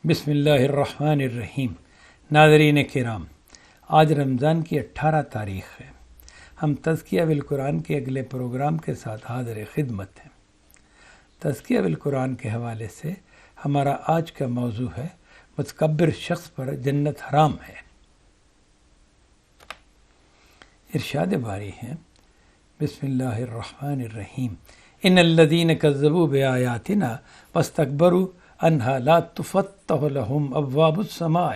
بسم اللہ الرحمن الرحیم۔ ناظرین کرام، آج رمضان کی 18 تاریخ ہے۔ ہم تزکیہ بالقرآن کے اگلے پروگرام کے ساتھ حاضر خدمت ہیں۔ تزکیہ بالقرآن کے حوالے سے ہمارا آج کا موضوع ہے متکبر شخص پر جنت حرام ہے۔ ارشاد باری ہے، بسم اللہ الرحمن الرحیم، ان الذین کذبوا بآیاتنا واستکبروا عنہا لا تفتح لهم ابواب السماء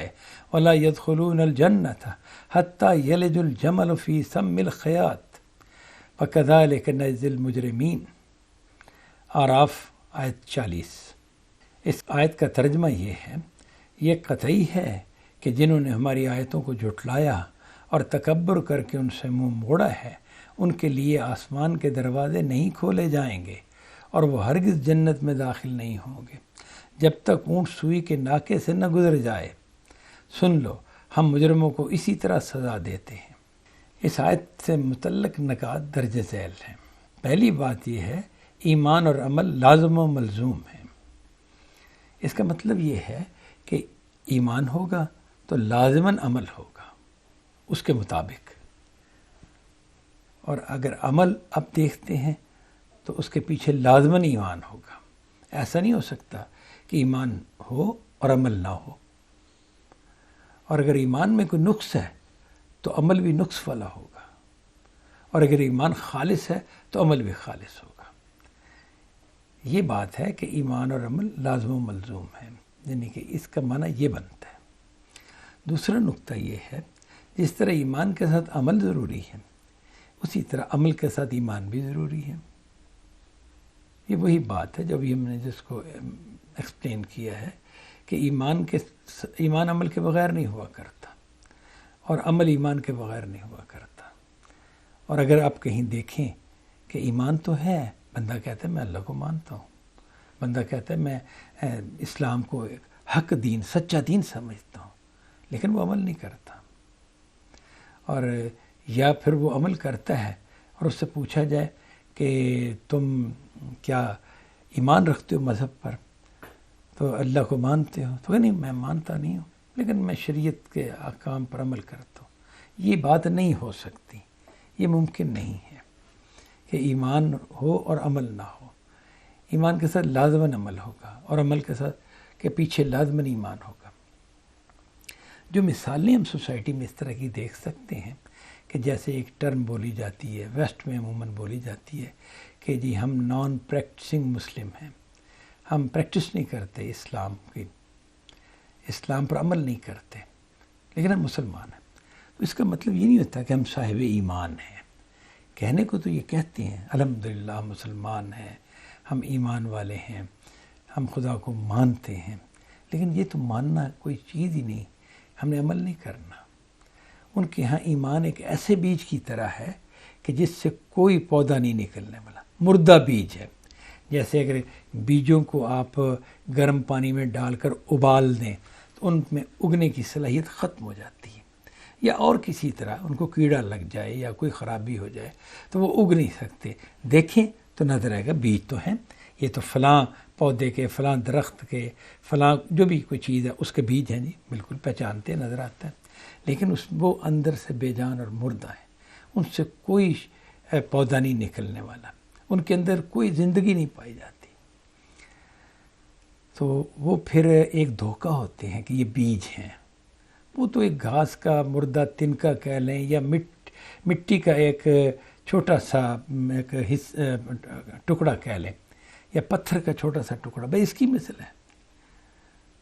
ولا يدخلون الجنة حتى يلج الجمل في سم الخياط وكذلك نجزي المجرمین۔ اعراف آیت 40۔ اس آیت کا ترجمہ یہ ہے، یہ قطعی ہے کہ جنہوں نے ہماری آیتوں کو جھٹلایا اور تکبر کر کے ان سے منہ موڑا ہے، ان کے لیے آسمان کے دروازے نہیں کھولے جائیں گے اور وہ ہرگز جنت میں داخل نہیں ہوں گے جب تک اونٹ سوئی کے ناکے سے نہ گزر جائے۔ سن لو، ہم مجرموں کو اسی طرح سزا دیتے ہیں۔ اس آیت سے متعلق نکات درج ذیل ہیں۔ پہلی بات یہ ہے، ایمان اور عمل لازم و ملزوم ہیں۔ اس کا مطلب یہ ہے کہ ایمان ہوگا تو لازماً عمل ہوگا اس کے مطابق، اور اگر عمل اب دیکھتے ہیں تو اس کے پیچھے لازماً ایمان ہوگا۔ ایسا نہیں ہو سکتا کہ ایمان ہو اور عمل نہ ہو، اور اگر ایمان میں کوئی نقص ہے تو عمل بھی نقص والا ہوگا، اور اگر ایمان خالص ہے تو عمل بھی خالص ہوگا۔ یہ بات ہے کہ ایمان اور عمل لازم و ملزوم ہے، یعنی کہ اس کا معنی یہ بنتا ہے۔ دوسرا نقطہ یہ ہے، جس طرح ایمان کے ساتھ عمل ضروری ہے، اسی طرح عمل کے ساتھ ایمان بھی ضروری ہے۔ یہ وہی بات ہے جو ابھی ہم نے جس کو ایکسپلین کیا ہے کہ ایمان عمل کے بغیر نہیں ہوا کرتا، اور عمل ایمان کے بغیر نہیں ہوا کرتا۔ اور اگر آپ کہیں دیکھیں کہ ایمان تو ہے، بندہ کہتا ہے میں اللہ کو مانتا ہوں، بندہ کہتا ہے میں اسلام کو ایک حق دین، سچا دین سمجھتا ہوں، لیکن وہ عمل نہیں کرتا۔ اور یا پھر وہ عمل کرتا ہے اور اس سے پوچھا جائے کہ تم کیا ایمان رکھتے ہو مذہب پر، تو اللہ کو مانتے ہو؟ تو نہیں، میں مانتا نہیں ہوں، لیکن میں شریعت کے احکام پر عمل کرتا ہوں۔ یہ بات نہیں ہو سکتی، یہ ممکن نہیں ہے کہ ایمان ہو اور عمل نہ ہو۔ ایمان کے ساتھ لازماً عمل ہوگا، اور عمل کے ساتھ کے پیچھے لازماً ایمان ہوگا۔ جو مثالیں ہم سوسائٹی میں اس طرح کی دیکھ سکتے ہیں کہ جیسے ایک ٹرم بولی جاتی ہے، ویسٹ میں عموماً بولی جاتی ہے کہ جی ہم نان پریکٹسنگ مسلم ہیں، ہم پریکٹس نہیں کرتے اسلام کی، اسلام پر عمل نہیں کرتے، لیکن ہم مسلمان ہیں۔ تو اس کا مطلب یہ نہیں ہوتا کہ ہم صاحب ایمان ہیں۔ کہنے کو تو یہ کہتے ہیں الحمدللہ ہم مسلمان ہیں، ہم ایمان والے ہیں، ہم خدا کو مانتے ہیں، لیکن یہ تو ماننا کوئی چیز ہی نہیں، ہم نے عمل نہیں کرنا۔ ان کے ہاں ایمان ایک ایسے بیج کی طرح ہے کہ جس سے کوئی پودا نہیں نکلنے والا، مردہ بیج ہے۔ جیسے اگر بیجوں کو آپ گرم پانی میں ڈال کر ابال دیں تو ان میں اگنے کی صلاحیت ختم ہو جاتی ہے، یا اور کسی طرح ان کو کیڑا لگ جائے یا کوئی خرابی ہو جائے تو وہ اگ نہیں سکتے۔ دیکھیں تو نظر آئے گا بیج تو ہیں، یہ تو فلاں پودے کے، فلاں درخت کے، فلاں جو بھی کوئی چیز ہے اس کے بیج ہیں، جی بالکل پہچانتے نظر آتا ہے، لیکن وہ اندر سے بے جان اور مردہ ہیں، ان سے کوئی پودا نہیں نکلنے والا، ان کے اندر کوئی زندگی نہیں پائی جاتی۔ تو وہ پھر ایک دھوکہ ہوتے ہیں کہ یہ بیج ہیں، وہ تو ایک گھاس کا مردہ تنکا کہہ لیں، یا مٹی کا ایک چھوٹا سا ایک ٹکڑا کہہ لیں، یا پتھر کا چھوٹا سا ٹکڑا، بھائی اس کی مثل ہے۔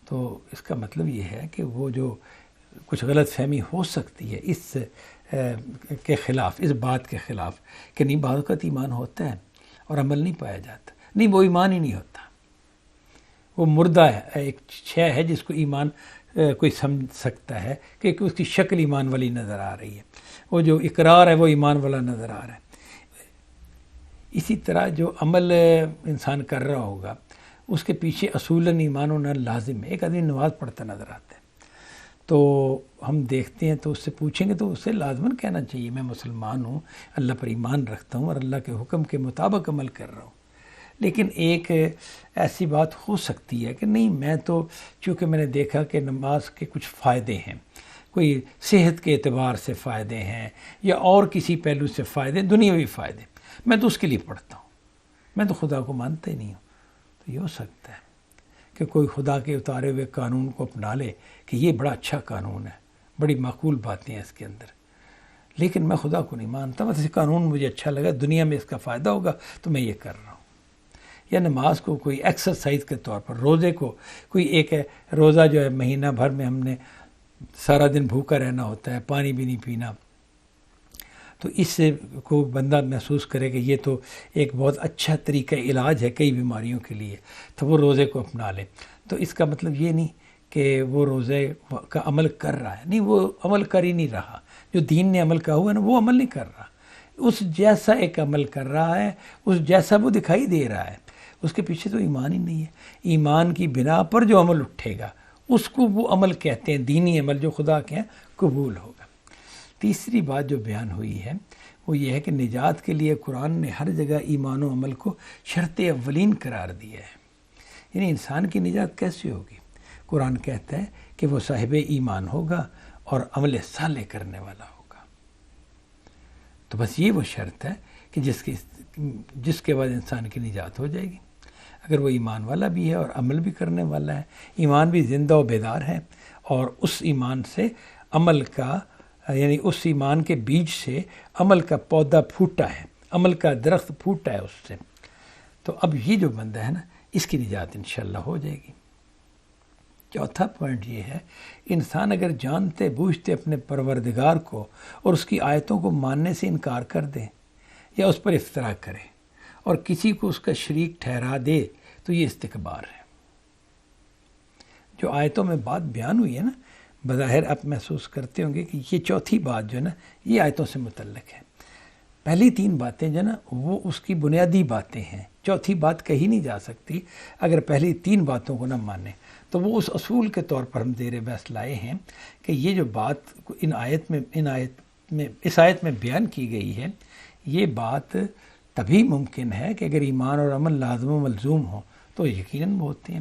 تو اس کا مطلب یہ ہے کہ وہ جو کچھ غلط فہمی ہو سکتی ہے اس کے خلاف، اس بات کے خلاف کہ نہیں بعض اوقات ایمان ہوتا ہے اور عمل نہیں پایا جاتا، نہیں وہ ایمان ہی نہیں ہوتا، وہ مردہ ہے، ایک شے ہے جس کو ایمان کوئی سمجھ سکتا ہے کہ اس کی شکل ایمان والی نظر آ رہی ہے، وہ جو اقرار ہے وہ ایمان والا نظر آ رہا ہے۔ اسی طرح جو عمل انسان کر رہا ہوگا اس کے پیچھے اصولاً ایمان ہونا لازم ہے۔ ایک آدمی نماز پڑھتا نظر آتا ہے تو ہم دیکھتے ہیں تو اس سے پوچھیں گے تو اسے لازماً کہنا چاہیے میں مسلمان ہوں، اللہ پر ایمان رکھتا ہوں اور اللہ کے حکم کے مطابق عمل کر رہا ہوں، لیکن ایک ایسی بات ہو سکتی ہے کہ نہیں، میں تو چونکہ میں نے دیکھا کہ نماز کے کچھ فائدے ہیں، کوئی صحت کے اعتبار سے فائدے ہیں یا اور کسی پہلو سے فائدے، دنیاوی فائدے، میں تو اس کے لیے پڑھتا ہوں، میں تو خدا کو مانتا ہی نہیں ہوں. تو یہ ہو سکتا ہے کہ کوئی خدا کے اتارے ہوئے قانون کو اپنا لے کہ یہ بڑا اچھا قانون ہے، بڑی معقول باتیں ہیں اس کے اندر، لیکن میں خدا کو نہیں مانتا، بس یہ قانون مجھے اچھا لگا، دنیا میں اس کا فائدہ ہوگا تو میں یہ کر رہا ہوں. یا نماز کو کوئی ایکسرسائز کے طور پر، روزے کو کوئی ایک ہے، روزہ جو ہے مہینہ بھر میں ہم نے سارا دن بھوکا رہنا ہوتا ہے، پانی بھی نہیں پینا، تو اس سے کو بندہ محسوس کرے کہ یہ تو ایک بہت اچھا طریقہ علاج ہے کئی بیماریوں کے لیے، تو وہ روزے کو اپنا لے. تو اس کا مطلب یہ نہیں کہ وہ روزے کا عمل کر رہا ہے، نہیں، وہ عمل کر ہی نہیں رہا. جو دین نے عمل کہا ہوا ہے نا، وہ عمل نہیں کر رہا، اس جیسا ایک عمل کر رہا ہے، اس جیسا وہ دکھائی دے رہا ہے، اس کے پیچھے تو ایمان ہی نہیں ہے. ایمان کی بنا پر جو عمل اٹھے گا اس کو وہ عمل کہتے ہیں، دینی عمل جو خدا کے ہیں قبول ہوگا. تیسری بات جو بیان ہوئی ہے وہ یہ ہے کہ نجات کے لیے قرآن نے ہر جگہ ایمان و عمل کو شرط اولین قرار دیا ہے. یعنی انسان کی نجات کیسے ہوگی؟ قرآن کہتا ہے کہ وہ صاحب ایمان ہوگا اور عمل صالح کرنے والا ہوگا. تو بس یہ وہ شرط ہے کہ جس کے بعد انسان کی نجات ہو جائے گی. اگر وہ ایمان والا بھی ہے اور عمل بھی کرنے والا ہے، ایمان بھی زندہ و بیدار ہے، اور اس ایمان سے عمل کا، یعنی اس ایمان کے بیج سے عمل کا پودا پھوٹا ہے، عمل کا درخت پھوٹا ہے اس سے، تو اب یہ جو بندہ ہے نا، اس کی نجات انشاءاللہ ہو جائے گی. چوتھا پوائنٹ یہ ہے، انسان اگر جانتے بوجھتے اپنے پروردگار کو اور اس کی آیتوں کو ماننے سے انکار کر دے یا اس پر افتراء کرے اور کسی کو اس کا شریک ٹھہرا دے تو یہ استکبار ہے. جو آیتوں میں بات بیان ہوئی ہے نا، بظاہر آپ محسوس کرتے ہوں گے کہ یہ چوتھی بات جو ہے نا، یہ آیتوں سے متعلق ہے. پہلی تین باتیں جو ہے نا وہ اس کی بنیادی باتیں ہیں، چوتھی بات کہی نہیں جا سکتی اگر پہلی تین باتوں کو نہ مانے. تو وہ اس اصول کے طور پر ہم زیر بحث لائے ہیں کہ یہ جو بات اس آیت میں بیان کی گئی ہے، یہ بات تبھی ممکن ہے کہ اگر ایمان اور عمل لازم و ملزوم ہو تو یقیناً وہ ہوتے ہیں،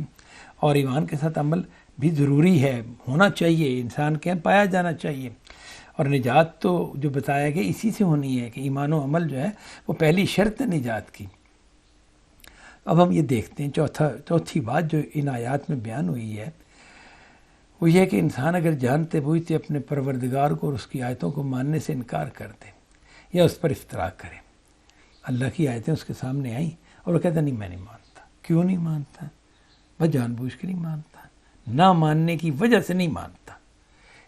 اور ایمان کے ساتھ عمل بھی ضروری ہے، ہونا چاہیے، انسان کے یہاں پایا جانا چاہیے. اور نجات تو جو بتایا گیا اسی سے ہونی ہے کہ ایمان و عمل جو ہے وہ پہلی شرط ہے نجات کی. اب ہم یہ دیکھتے ہیں چوتھی بات جو ان آیات میں بیان ہوئی ہے وہ یہ ہے کہ انسان اگر جانتے بوجھتے اپنے پروردگار کو اور اس کی آیتوں کو ماننے سے انکار کر دے یا اس پر افتراء کرے. اللہ کی آیتیں اس کے سامنے آئیں اور وہ کہتا نہیں میں نہیں مانتا. کیوں نہیں مانتا؟ بس جان بوجھ کے نہیں مانتا، نہ ماننے کی وجہ سے نہیں مانتا.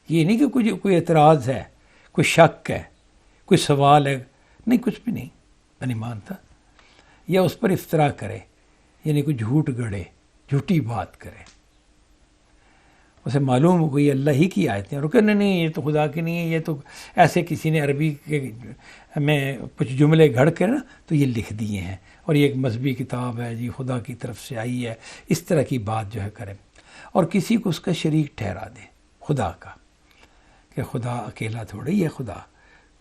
یہ نہیں کہ کوئی اعتراض ہے، کوئی شک ہے، کوئی سوال ہے، نہیں، کچھ بھی نہیں، میں نہیں مانتا. یا اس پر افتراء کرے، یعنی کوئی جھوٹ گڑے، جھوٹی بات کرے، اسے معلوم ہو گئی اللہ ہی کی آیتیں اور کہنے نہیں یہ تو خدا کی نہیں ہے، یہ تو ایسے کسی نے عربی کے میں کچھ جملے گھڑ کے نا تو یہ لکھ دیے ہیں اور یہ ایک مذہبی کتاب ہے جی، خدا کی طرف سے آئی ہے، اس طرح کی بات جو ہے کرے. اور کسی کو اس کا شریک ٹھہرا دے خدا کا، کہ خدا اکیلا تھوڑا ہی ہے، خدا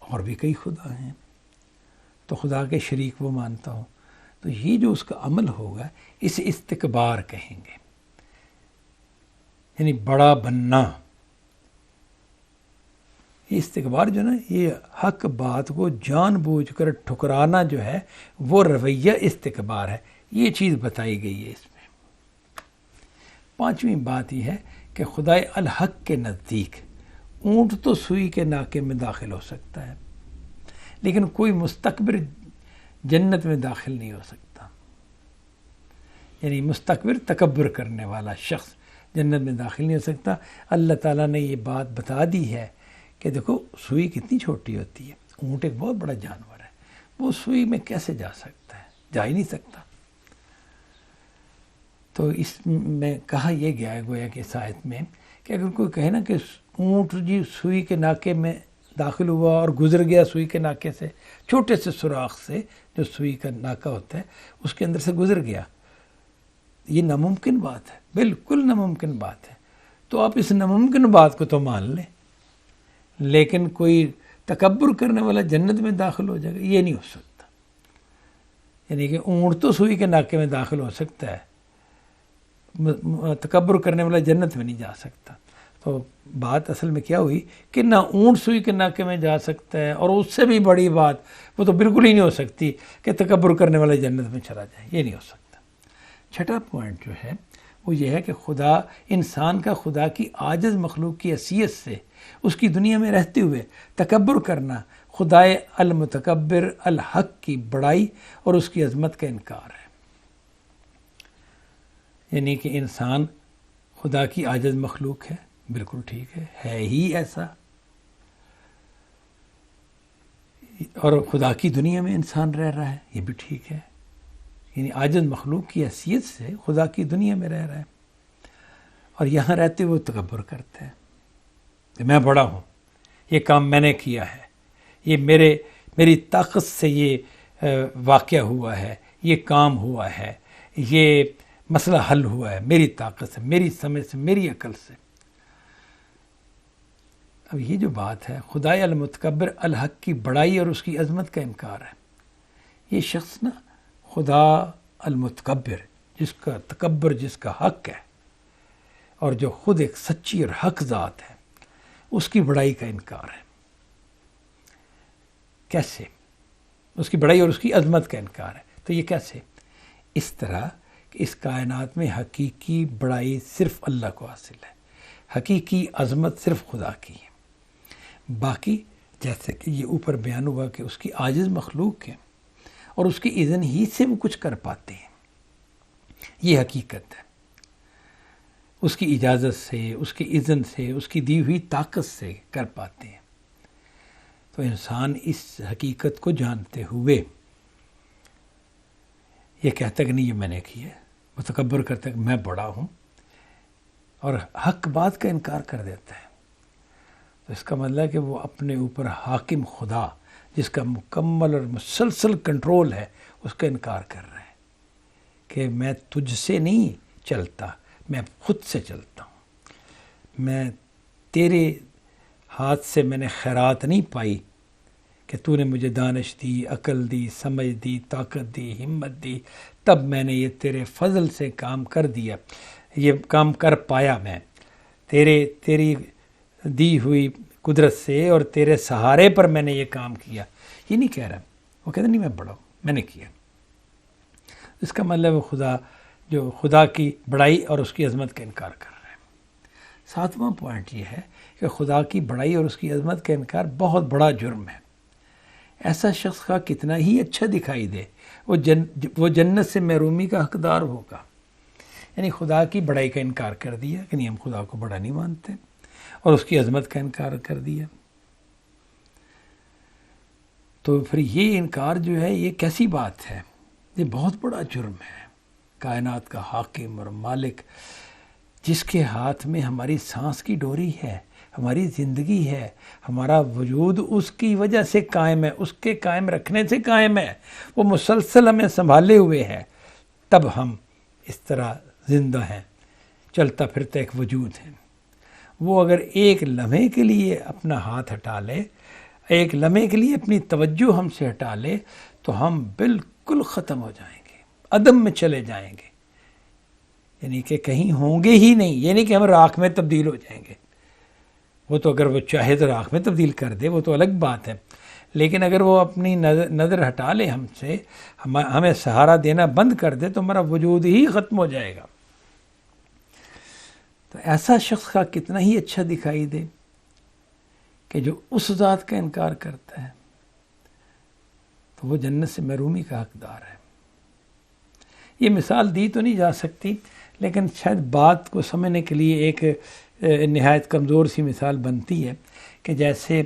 اور بھی کئی خدا ہیں، تو خدا کے شریک وہ مانتا ہوں. تو یہ جو اس کا عمل ہوگا اسے استکبار کہیں گے، یعنی بڑا بننا. یہ استکبار جو نا، یہ حق بات کو جان بوجھ کر ٹھکرانا جو ہے وہ رویہ استکبار ہے. یہ چیز بتائی گئی ہے اس میں. پانچویں بات یہ ہے کہ خدائے الحق کے نزدیک اونٹ تو سوئی کے ناکے میں داخل ہو سکتا ہے لیکن کوئی مستکبر جنت میں داخل نہیں ہو سکتا. یعنی مستکبر، تکبر کرنے والا شخص جنت میں داخل نہیں ہو سکتا. اللہ تعالیٰ نے یہ بات بتا دی ہے کہ دیکھو سوئی کتنی چھوٹی ہوتی ہے، اونٹ ایک بہت بڑا جانور ہے، وہ سوئی میں کیسے جا سکتا ہے؟ جا ہی نہیں سکتا. تو اس میں کہا یہ گیا ہے گویا کہ اس آیت میں کہ اگر کوئی کہے نا کہ اونٹ جی سوئی کے ناکے میں داخل ہوا اور گزر گیا سوئی کے ناکے سے، چھوٹے سے سوراخ سے جو سوئی کا ناکہ ہوتا ہے اس کے اندر سے گزر گیا، یہ ناممکن بات ہے، بالکل ناممکن بات ہے. تو آپ اس ناممکن بات کو تو مان لیں، لیکن کوئی تکبر کرنے والا جنت میں داخل ہو جائے گا، یہ نہیں ہو سکتا. یعنی کہ اونٹ تو سوئی کے ناکے میں داخل ہو سکتا ہے، تکبر کرنے والا جنت میں نہیں جا سکتا۔ تو بات اصل میں کیا ہوئی کہ نہ اونٹ سوئی کے ناکے میں جا سکتا ہے، اور اس سے بھی بڑی بات وہ تو بالکل ہی نہیں ہو سکتی کہ تکبر کرنے والا جنت میں چلا جائے، یہ نہیں ہو سکتا۔ چھٹا پوائنٹ جو ہے وہ یہ ہے کہ خدا، انسان کا خدا کی عاجز مخلوق کی حیثیت سے اس کی دنیا میں رہتے ہوئے تکبر کرنا خدائے المتکبر الحق کی بڑائی اور اس کی عظمت کا انکار ہے۔ یعنی کہ انسان خدا کی عاجز مخلوق ہے، بالکل ٹھیک ہے ہی ایسا، اور خدا کی دنیا میں انسان رہ رہا ہے، یہ بھی ٹھیک ہے، یعنی عاجز مخلوق کی حیثیت سے خدا کی دنیا میں رہ رہا ہے، اور یہاں رہتے ہوئے تکبر کرتے ہیں کہ میں بڑا ہوں، یہ کام میں نے کیا ہے، یہ میری طاقت سے یہ واقعہ ہوا ہے، یہ کام ہوا ہے، یہ مسئلہ حل ہوا ہے میری طاقت سے، میری سمجھ سے، میری عقل سے۔ اب یہ جو بات ہے خدائے المتکبر الحق کی بڑائی اور اس کی عظمت کا انکار ہے، یہ شخص نا خدا المتکبر جس کا تکبر، جس کا حق ہے، اور جو خود ایک سچی اور حق ذات ہے، اس کی بڑائی کا انکار ہے۔ کیسے؟ اس کی بڑائی اور اس کی عظمت کا انکار ہے، تو یہ کیسے؟ اس طرح کہ اس کائنات میں حقیقی بڑائی صرف اللہ کو حاصل ہے، حقیقی عظمت صرف خدا کی ہے، باقی جیسے کہ یہ اوپر بیان ہوا کہ اس کی عاجز مخلوق ہے اور اس کی اذن ہی سے وہ کچھ کر پاتے ہیں، یہ حقیقت ہے، اس کی اجازت سے، اس کی اذن سے، اس کی دی ہوئی طاقت سے کر پاتے ہیں۔ تو انسان اس حقیقت کو جانتے ہوئے یہ کہتا ہے کہ نہیں یہ میں نے کیا ہے، وہ تکبر کرتا ہے کہ میں بڑا ہوں، اور حق بات کا انکار کر دیتا ہے، تو اس کا مطلب ہے کہ وہ اپنے اوپر حاکم خدا جس کا مکمل اور مسلسل کنٹرول ہے اس کا انکار کر رہا ہے کہ میں تجھ سے نہیں چلتا، میں خود سے چلتا ہوں، میں تیرے ہاتھ سے میں نے خیرات نہیں پائی کہ تو نے مجھے دانش دی، عقل دی، سمجھ دی، طاقت دی، ہمت دی، تب میں نے یہ تیرے فضل سے کام کر دیا، یہ کام کر پایا، میں تیری دی ہوئی قدرت سے اور تیرے سہارے پر میں نے یہ کام کیا، یہ نہیں کہہ رہا، وہ کہتا نہیں میں بڑا ہوں، میں نے کیا۔ اس کا مطلب وہ جو خدا کی بڑائی اور اس کی عظمت کا انکار کر رہا ہے۔ ساتواں پوائنٹ یہ ہے کہ خدا کی بڑائی اور اس کی عظمت کا انکار بہت بڑا جرم ہے۔ ایسا شخص کا کتنا ہی اچھا دکھائی دے وہ جنت سے محرومی کا حقدار ہوگا۔ یعنی خدا کی بڑائی کا انکار کر دیا کہ نہیں ہم خدا کو بڑا نہیں مانتے، اور اس کی عظمت کا انکار کر دیا، تو پھر یہ انکار جو ہے یہ کیسی بات ہے؟ یہ بہت بڑا جرم ہے۔ کائنات کا حاکم اور مالک جس کے ہاتھ میں ہماری سانس کی ڈوری ہے، ہماری زندگی ہے، ہمارا وجود اس کی وجہ سے قائم ہے، اس کے قائم رکھنے سے قائم ہے، وہ مسلسل ہمیں سنبھالے ہوئے ہے، تب ہم اس طرح زندہ ہیں، چلتا پھرتا ایک وجود ہے۔ وہ اگر ایک لمحے کے لیے اپنا ہاتھ ہٹا لے، ایک لمحے کے لیے اپنی توجہ ہم سے ہٹا لے، تو ہم بالکل ختم ہو جائیں گے، عدم میں چلے جائیں گے، یعنی کہ کہیں ہوں گے ہی نہیں، یہ نہیں کہ ہم راکھ میں تبدیل ہو جائیں گے۔ وہ تو اگر وہ چاہے تو راکھ میں تبدیل کر دے، وہ تو الگ بات ہے، لیکن اگر وہ اپنی نظر ہٹا لے ہم سے، ہمیں سہارا دینا بند کر دے، تو ہمارا وجود ہی ختم ہو جائے گا۔ تو ایسا شخص کا کتنا ہی اچھا دکھائی دے کہ جو اس ذات کا انکار کرتا ہے، تو وہ جنت سے محرومی کا حقدار ہے۔ یہ مثال دی تو نہیں جا سکتی، لیکن شاید بات کو سمجھنے کے لیے ایک نہایت کمزور سی مثال بنتی ہے کہ جیسے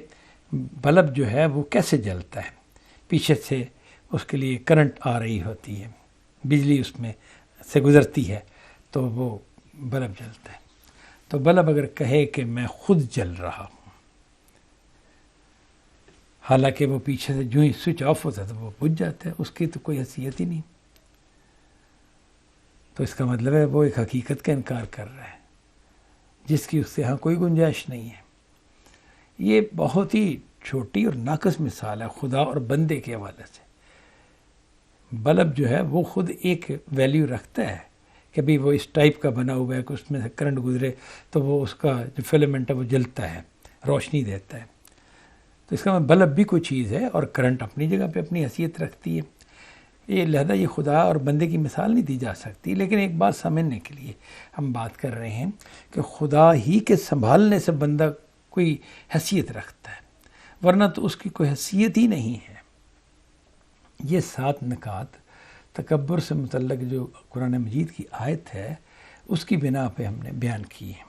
بلب جو ہے وہ کیسے جلتا ہے، پیچھے سے اس کے لیے کرنٹ آ رہی ہوتی ہے، بجلی اس میں سے گزرتی ہے تو وہ بلب جلتا ہے۔ تو بلب اگر کہے کہ میں خود جل رہا ہوں، حالانکہ وہ پیچھے سے جو ہی سوئچ آف ہوتا ہے تو وہ بجھ جاتا ہے، اس کی تو کوئی حیثیت ہی نہیں، تو اس کا مطلب ہے وہ ایک حقیقت کا انکار کر رہا ہے جس کی اس سے یہاں کوئی گنجائش نہیں ہے۔ یہ بہت ہی چھوٹی اور ناقص مثال ہے خدا اور بندے کے حوالے سے، بلب جو ہے وہ خود ایک ویلیو رکھتا ہے کہ بھی وہ اس ٹائپ کا بنا ہوا ہے کہ اس میں سے کرنٹ گزرے تو وہ اس کا جو فلمنٹ ہے وہ جلتا ہے، روشنی دیتا ہے. تو اس کا بلب بھی کوئی چیز ہے اور کرنٹ اپنی جگہ پہ اپنی حیثیت رکھتی ہے. یہ لہذا یہ خدا اور بندے کی مثال نہیں دی جا سکتی. لیکن ایک بات سمجھنے کے لیے ہم بات کر رہے ہیں کہ خدا ہی کے سنبھالنے سے بندہ کوئی حیثیت رکھتا ہے، ورنہ تو اس کی کوئی حیثیت ہی نہیں ہے. یہ 7 نکات تکبر سے متعلق جو قرآن مجید کی آیت ہے اس کی بنا پہ ہم نے بیان کی ہے.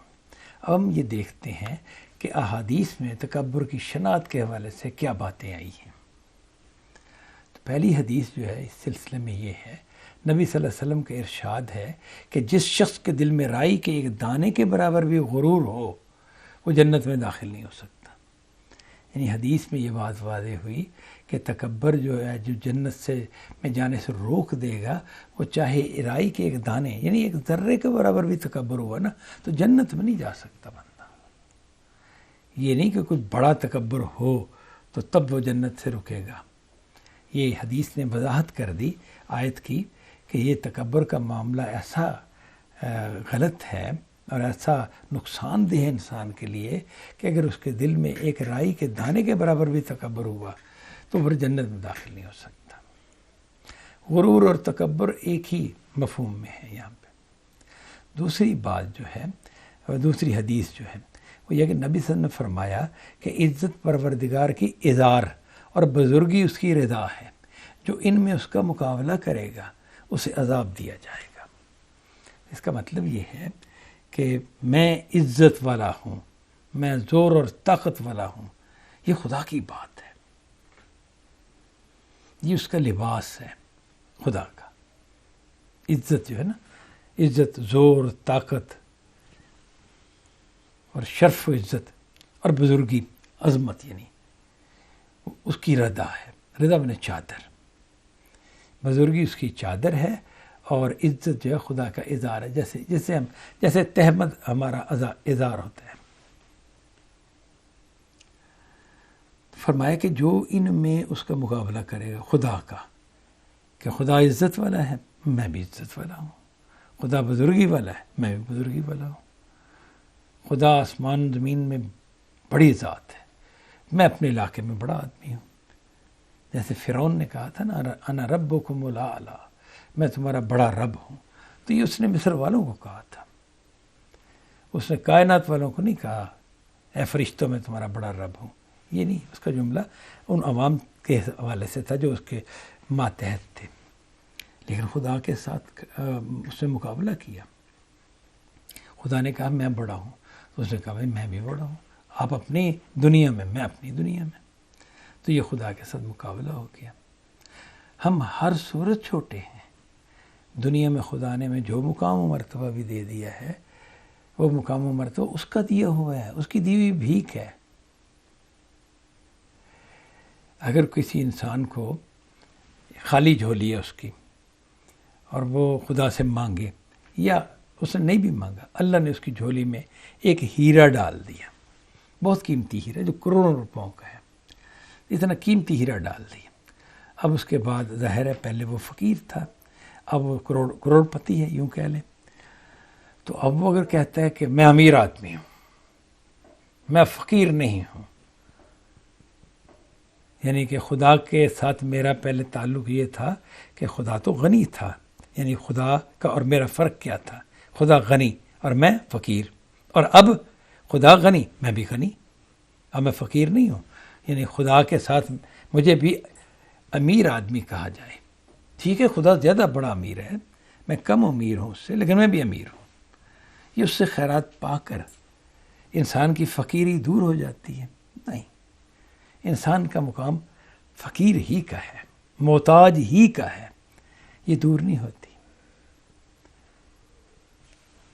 اب ہم یہ دیکھتے ہیں کہ احادیث میں تکبر کی شناخت کے حوالے سے کیا باتیں آئی ہیں. تو پہلی حدیث جو ہے اس سلسلے میں یہ ہے، نبی صلی اللہ علیہ وسلم کا ارشاد ہے کہ جس شخص کے دل میں رائی کے ایک دانے کے برابر بھی غرور ہو وہ جنت میں داخل نہیں ہو سکتا. یعنی حدیث میں یہ بات واضح ہوئی کہ تکبر جو ہے جو جنت سے میں جانے سے روک دے گا، وہ چاہے رائی کے ایک دانے یعنی ایک ذرے کے برابر بھی تکبر ہوا نا تو جنت میں نہیں جا سکتا بندہ. یہ نہیں کہ کوئی بڑا تکبر ہو تو تب وہ جنت سے رکے گا. یہ حدیث نے وضاحت کر دی آیت کی کہ یہ تکبر کا معاملہ ایسا غلط ہے اور ایسا نقصان دہ ہے انسان کے لیے کہ اگر اس کے دل میں ایک رائی کے دانے کے برابر بھی تکبر ہوا تو وہ جنت میں داخل نہیں ہو سکتا. غرور اور تکبر ایک ہی مفہوم میں ہے یہاں پہ. دوسری بات جو ہے، دوسری حدیث جو ہے وہ یہ کہ نبی صلی اللہ علیہ وسلم نے فرمایا کہ عزت پروردگار کی ازار اور بزرگی اس کی رضا ہے. جو ان میں اس کا مقابلہ کرے گا اسے عذاب دیا جائے گا. اس کا مطلب یہ ہے کہ میں عزت والا ہوں، میں زور اور طاقت والا ہوں، یہ خدا کی بات ہے، یہ اس کا لباس ہے خدا کا. عزت جو ہے نا، عزت، زور، طاقت اور شرف و عزت اور بزرگی، عظمت، یعنی اس کی رضا ہے. رضا بنے چادر، بزرگی اس کی چادر ہے اور عزت جو ہے خدا کا ازار ہے. جیسے تہمت ہمارا ازار ہوتا ہے. فرمایا کہ جو ان میں اس کا مقابلہ کرے گا خدا کا، کہ خدا عزت والا ہے میں بھی عزت والا ہوں، خدا بزرگی والا ہے میں بھی بزرگی والا ہوں، خدا آسمان زمین میں بڑی ذات ہے، میں اپنے علاقے میں بڑا آدمی ہوں. جیسے فرعون نے کہا تھا نا انا ربکم الاعلی، میں تمہارا بڑا رب ہوں. تو یہ اس نے مصر والوں کو کہا تھا، اس نے کائنات والوں کو نہیں کہا اے فرشتوں میں تمہارا بڑا رب ہوں. یہ نہیں، اس کا جملہ ان عوام کے حوالے سے تھا جو اس کے ماتحت تھے. لیکن خدا کے ساتھ اس نے مقابلہ کیا. خدا نے کہا میں بڑا ہوں تو اس نے کہا بھائی میں بھی بڑا ہوں، آپ اپنی دنیا میں میں اپنی دنیا میں. تو یہ خدا کے ساتھ مقابلہ ہو گیا. ہم ہر صورت چھوٹے ہیں. دنیا میں خدا نے میں جو مقام و مرتبہ بھی دے دیا ہے وہ مقام و مرتبہ اس کا دیا ہوا ہے، اس کی دی ہوئی بھیک ہے. اگر کسی انسان کو خالی جھولی ہے اس کی اور وہ خدا سے مانگے، یا اس نے نہیں بھی مانگا، اللہ نے اس کی جھولی میں ایک ہیرا ڈال دیا، بہت قیمتی ہیرا جو کروڑوں روپوں کا ہے، اتنا قیمتی ہیرا ڈال دیا. اب اس کے بعد ظاہر ہے پہلے وہ فقیر تھا، اب وہ کروڑ پتی ہے یوں کہہ لیں. تو اب وہ اگر کہتا ہے کہ میں امیر آدمی ہوں، میں فقیر نہیں ہوں، یعنی کہ خدا کے ساتھ میرا پہلے تعلق یہ تھا کہ خدا تو غنی تھا، یعنی خدا کا اور میرا فرق کیا تھا؟ خدا غنی اور میں فقیر، اور اب خدا غنی میں بھی غنی، اب میں فقیر نہیں ہوں. یعنی خدا کے ساتھ مجھے بھی امیر آدمی کہا جائے. ٹھیک ہے خدا زیادہ بڑا امیر ہے، میں کم امیر ہوں اس سے، لیکن میں بھی امیر ہوں. یہ اس سے خیرات پا کر انسان کی فقیری دور ہو جاتی ہے؟ نہیں، انسان کا مقام فقیر ہی کا ہے، محتاج ہی کا ہے، یہ دور نہیں ہوتی.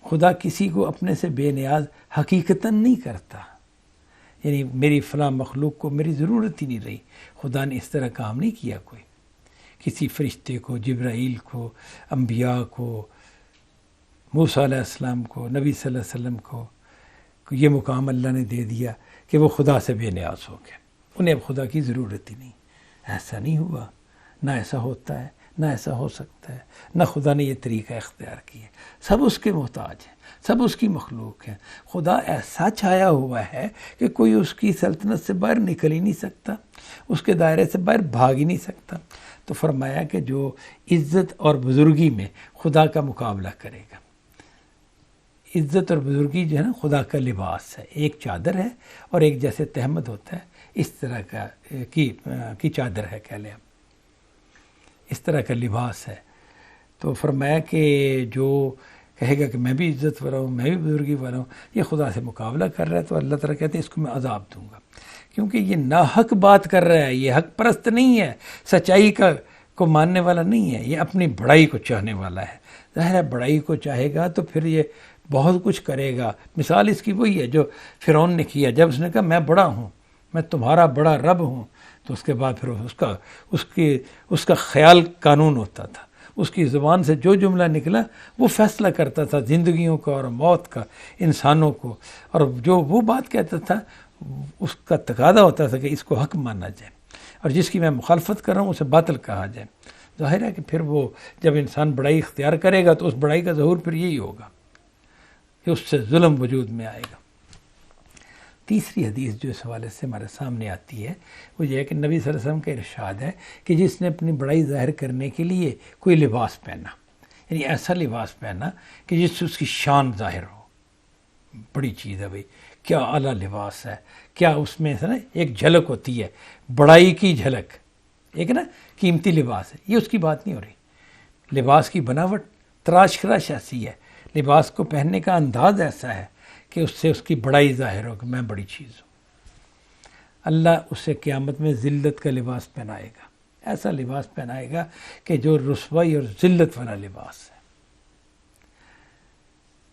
خدا کسی کو اپنے سے بے نیاز حقیقتاً نہیں کرتا. یعنی میری فلاں مخلوق کو میری ضرورت ہی نہیں رہی. خدا نے اس طرح کام نہیں کیا کوئی. کسی فرشتے کو، جبرائیل کو، انبیاء کو، موسیٰ علیہ السلام کو، نبی صلی اللہ علیہ وسلم کو یہ مقام اللہ نے دے دیا کہ وہ خدا سے بے نیاز ہو گئے، انہیں اب خدا کی ضرورت ہی نہیں. ایسا نہیں ہوا، نہ ایسا ہوتا ہے، نہ ایسا ہو سکتا ہے، نہ خدا نے یہ طریقہ اختیار کیا. سب اس کے محتاج ہیں، سب اس کی مخلوق ہیں. خدا ایسا چھایا ہوا ہے کہ کوئی اس کی سلطنت سے باہر نکل ہی نہیں سکتا، اس کے دائرے سے باہر بھاگ ہی نہیں سکتا. تو فرمایا کہ جو عزت اور بزرگی میں خدا کا مقابلہ کرے گا. عزت اور بزرگی جو ہے نا خدا کا لباس ہے، ایک چادر ہے اور ایک جیسے تہمد ہوتا ہے اس طرح کا کی چادر ہے کہہ لیں، اس طرح کا لباس ہے. تو فرمایا کہ جو کہے گا کہ میں بھی عزت والا ہوں، میں بھی بزرگی والا ہوں، یہ خدا سے مقابلہ کر رہا ہے. تو اللہ تعالیٰ کہتے ہیں اس کو میں عذاب دوں گا، کیونکہ یہ ناحق بات کر رہا ہے، یہ حق پرست نہیں ہے، سچائی کو ماننے والا نہیں ہے، یہ اپنی بڑائی کو چاہنے والا ہے. ظاہر ہے بڑائی کو چاہے گا تو پھر یہ بہت کچھ کرے گا. مثال اس کی وہی ہے جو فرعون نے کیا، جب اس نے کہا میں بڑا ہوں، میں تمہارا بڑا رب ہوں، تو اس کے بعد پھر اس کا خیال قانون ہوتا تھا. اس کی زبان سے جو جملہ نکلا وہ فیصلہ کرتا تھا زندگیوں کا اور موت کا، انسانوں کو. اور جو وہ بات کہتا تھا اس کا تقاضا ہوتا تھا کہ اس کو حق مانا جائے، اور جس کی میں مخالفت کر رہا ہوں اسے باطل کہا جائے. ظاہر ہے کہ پھر وہ جب انسان بڑائی اختیار کرے گا تو اس بڑائی کا ظہور پھر یہی ہوگا کہ اس سے ظلم وجود میں آئے گا. تیسری حدیث جو اس حوالے سے ہمارے سامنے آتی ہے وہ یہ ہے کہ نبی صلی اللہ علیہ وسلم کا ارشاد ہے کہ جس نے اپنی بڑائی ظاہر کرنے کے لیے کوئی لباس پہنا، یعنی ایسا لباس پہنا کہ جس سے اس کی شان ظاہر ہو. بڑی چیز ہے بھائی، کیا اعلیٰ لباس ہے، کیا اس میں سے نا ایک جھلک ہوتی ہے، بڑائی کی جھلک، ایک نا قیمتی لباس ہے. یہ اس کی بات نہیں ہو رہی. لباس کی بناوٹ تراش خراش ایسی ہے، لباس کو پہننے کا انداز ایسا ہے کہ اس سے اس کی بڑائی ظاہر ہو کہ میں بڑی چیز ہوں. اللہ اسے قیامت میں ذلت کا لباس پہنائے گا، ایسا لباس پہنائے گا کہ جو رسوائی اور ذلت والا لباس ہے.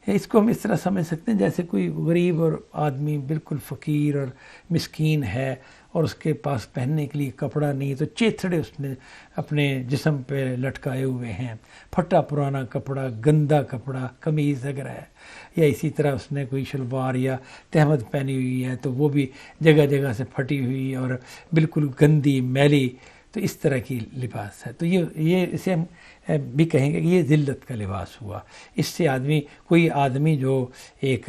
اس کو ہم اس طرح سمجھ سکتے ہیں جیسے کوئی غریب اور آدمی بالکل فقیر اور مسکین ہے اور اس کے پاس پہننے کے لیے کپڑا نہیں، تو چیتھڑے اس نے اپنے جسم پہ لٹکائے ہوئے ہیں، پھٹا پرانا کپڑا، گندا کپڑا، قمیض اگر ہے، یا اسی طرح اس نے کوئی شلوار یا تہمد پہنی ہوئی ہے تو وہ بھی جگہ جگہ سے پھٹی ہوئی اور بالکل گندی میلی. تو اس طرح کی لباس ہے. تو یہ اسے ہم بھی کہیں گے کہ یہ ذلت کا لباس ہوا. اس سے کوئی آدمی جو ایک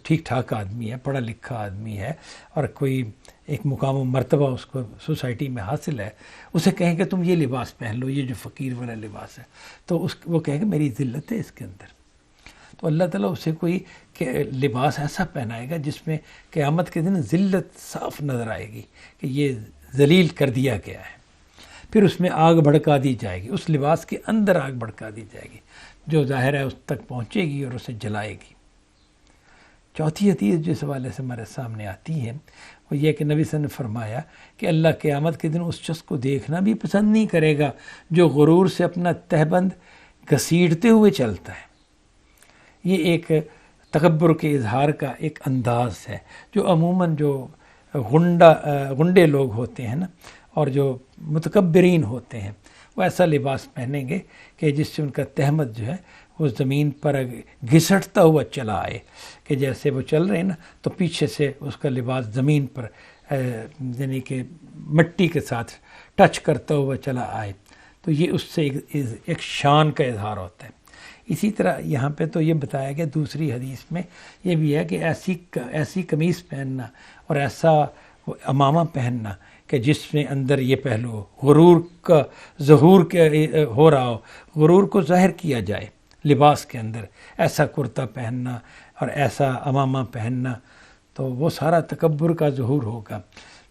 ٹھیک ٹھاک آدمی ہے، پڑھا لکھا آدمی ہے اور کوئی ایک مقام و مرتبہ اس کو سوسائٹی میں حاصل ہے، اسے کہیں کہ تم یہ لباس پہن لو، یہ جو فقیر والا لباس ہے، تو وہ کہیں کہ میری ذلت ہے اس کے اندر. تو اللہ تعالیٰ اسے کوئی لباس ایسا پہنائے گا جس میں قیامت کے دن ذلت صاف نظر آئے گی کہ یہ ذلیل کر دیا گیا ہے. پھر اس میں آگ بھڑکا دی جائے گی، اس لباس کے اندر آگ بھڑکا دی جائے گی جو ظاہر ہے اس تک پہنچے گی اور اسے جلائے گی. چوتھی حدیث جس حوالے سے ہمارے سامنے آتی ہے وہ یہ کہ نبی صلی اللہ علیہ وسلم نے فرمایا کہ اللہ قیامت کے دن اس شخص کو دیکھنا بھی پسند نہیں کرے گا جو غرور سے اپنا تہبند گھسیٹتے ہوئے چلتا ہے. یہ ایک تکبر کے اظہار کا ایک انداز ہے جو عموماً جو غنڈے لوگ ہوتے ہیں نا اور جو متکبرین ہوتے ہیں وہ ایسا لباس پہنیں گے کہ جس سے ان کا تہمت جو ہے وہ زمین پر گھسٹتا ہوا چلا آئے، کہ جیسے وہ چل رہے ہیں نا تو پیچھے سے اس کا لباس زمین پر یعنی کہ مٹی کے ساتھ ٹچ کرتا ہوا چلا آئے. تو یہ اس سے ایک شان کا اظہار ہوتا ہے. اسی طرح یہاں پہ تو یہ بتایا گیا دوسری حدیث میں یہ بھی ہے کہ ایسی قمیص پہننا اور ایسا امامہ پہننا کہ جس میں اندر یہ پہلو غرور کا ظہور ہو رہا ہو، غرور کو ظاہر کیا جائے لباس کے اندر، ایسا کرتا پہننا اور ایسا امامہ پہننا، تو وہ سارا تکبر کا ظہور ہوگا.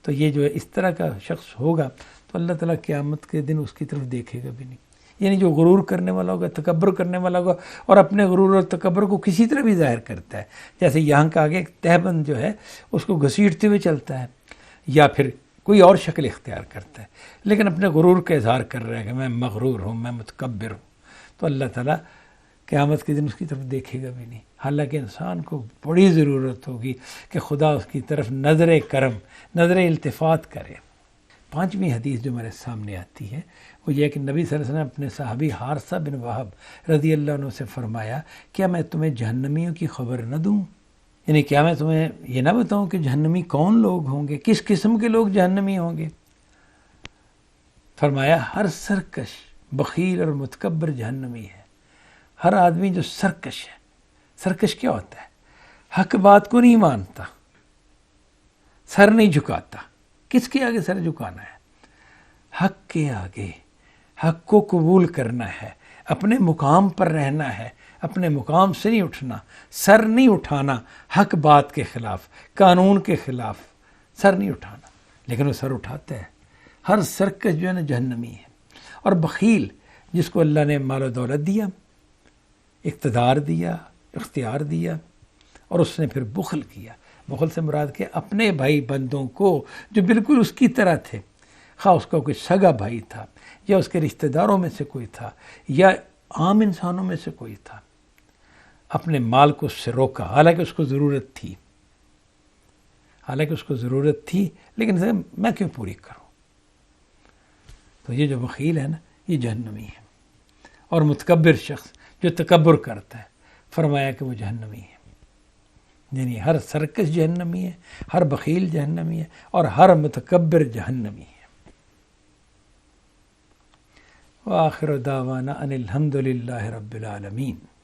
تو یہ جو اس طرح کا شخص ہوگا تو اللہ تعالیٰ قیامت کے دن اس کی طرف دیکھے گا بھی نہیں. یعنی جو غرور کرنے والا ہوگا، تکبر کرنے والا ہوگا اور اپنے غرور اور تکبر کو کسی طرح بھی ظاہر کرتا ہے، جیسے یہاں کا آگے تہبند جو ہے اس کو گھسیٹتے ہوئے چلتا ہے یا پھر کوئی اور شکل اختیار کرتا ہے، لیکن اپنے غرور کا اظہار کر رہا ہے کہ میں مغرور ہوں، میں متکبر ہوں. تو اللہ تعالیٰ قیامت کے دن اس کی طرف دیکھے گا بھی نہیں. حالانکہ انسان کو بڑی ضرورت ہوگی کہ خدا اس کی طرف نظر کرم، نظر التفات کرے. پانچویں حدیث جو ہمارے سامنے آتی ہے وہ یہ کہ نبی صلی اللہ علیہ وسلم نے اپنے صحابی حارثہ بن وہب رضی اللہ عنہ سے فرمایا کیا میں تمہیں جہنمیوں کی خبر نہ دوں؟ یعنی کیا میں تمہیں یہ نہ بتاؤں کہ جہنمی کون لوگ ہوں گے، کس قسم کے لوگ جہنمی ہوں گے؟ فرمایا ہر سرکش، بخیل اور متکبر جہنمی ہے۔ ہر آدمی جو سرکش ہے، سرکش کیا ہوتا ہے؟ حق بات کو نہیں مانتا، سر نہیں جھکاتا۔ کس کے آگے سر جھکانا ہے؟ حق کے آگے۔ حق کو قبول کرنا ہے، اپنے مقام پر رہنا ہے، اپنے مقام سے نہیں اٹھنا، سر نہیں اٹھانا حق بات کے خلاف، قانون کے خلاف سر نہیں اٹھانا، لیکن وہ سر اٹھاتا ہے۔ ہر سرکش جو ہے نا جہنمی ہے۔ اور بخیل، جس کو اللہ نے مال و دولت دیا، اقتدار دیا، اختیار دیا، اور اس نے پھر بخل کیا۔ بخل سے مراد کہ اپنے بھائی بندوں کو جو بالکل اس کی طرح تھے، خواہ اس کا کوئی سگا بھائی تھا یا اس کے رشتہ داروں میں سے کوئی تھا یا عام انسانوں میں سے کوئی تھا، اپنے مال کو اس سے روکا، حالانکہ اس کو ضرورت تھی، لیکن میں کیوں پوری کروں؟ تو یہ جو بخیل ہے نا، یہ جہنمی ہے۔ اور متکبر شخص جو تکبر کرتا ہے، فرمایا کہ وہ جہنمی ہے۔ یعنی ہر سرکش جہنمی ہے، ہر بخیل جہنمی ہے، اور ہر متکبر جہنمی ہے۔ وآخر دعوانا ان الحمد للہ رب العالمین۔